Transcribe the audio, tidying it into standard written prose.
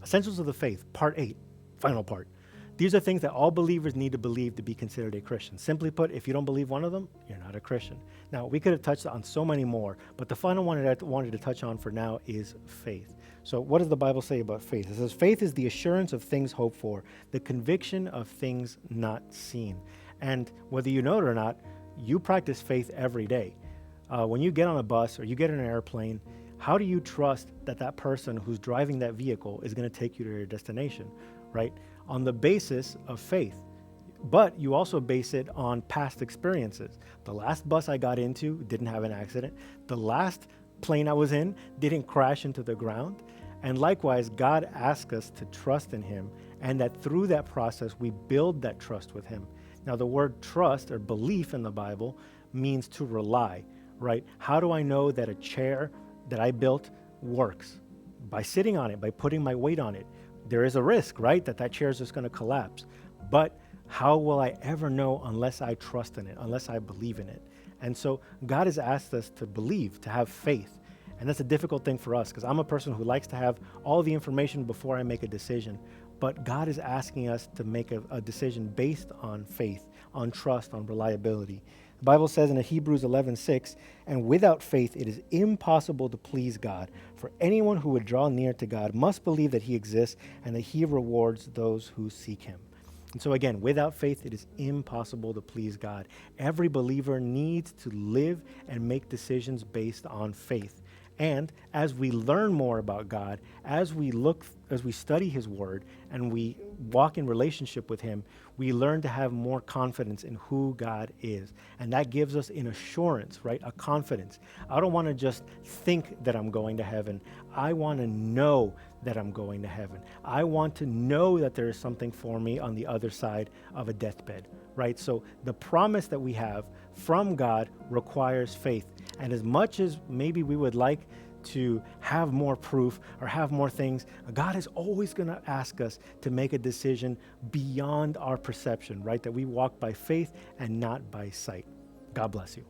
Essentials of the Faith, Part 8, final part. These are things that all believers need to believe to be considered a Christian. Simply put, if you don't believe one of them, you're not a Christian. Now, we could have touched on so many more, but the final one that I wanted to touch on for now is faith. So what does the Bible say about faith? It says, faith is the assurance of things hoped for, the conviction of things not seen. And whether you know it or not, you practice faith every day. When you get on a bus or you get in an airplane, how do you trust that that person who's driving that vehicle is going to take you to your destination, right? On the basis of faith. But you also base it on past experiences. The last bus I got into didn't have an accident. The last plane I was in didn't crash into the ground. And likewise, God asks us to trust in him, and that through that process, we build that trust with him. Now, the word trust or belief in the Bible means to rely, right? How do I know that a chair that I built works? By sitting on it, by putting my weight on it. There is a risk, right, that chair is just going to collapse. But how will I ever know unless I trust in it, unless I believe in it? And so God has asked us to believe, to have faith. And that's a difficult thing for us because I'm a person who likes to have all the information before I make a decision. But God is asking us to make a decision based on faith, on trust, on reliability. The Bible says in Hebrews 11:6, and without faith it is impossible to please God. For anyone who would draw near to God must believe that he exists and that he rewards those who seek him. And so again, without faith it is impossible to please God. Every believer needs to live and make decisions based on faith. And as we learn more about God, as we study his word and we walk in relationship with him, we learn to have more confidence in who God is. And that gives us an assurance, right? A confidence. I don't want to just think that I'm going to heaven. I want to know that I'm going to heaven. I want to know that there is something for me on the other side of a deathbed, right? So the promise that we have from God requires faith. And as much as maybe we would like to have more proof or have more things, God is always going to ask us to make a decision beyond our perception, right? That we walk by faith and not by sight. God bless you.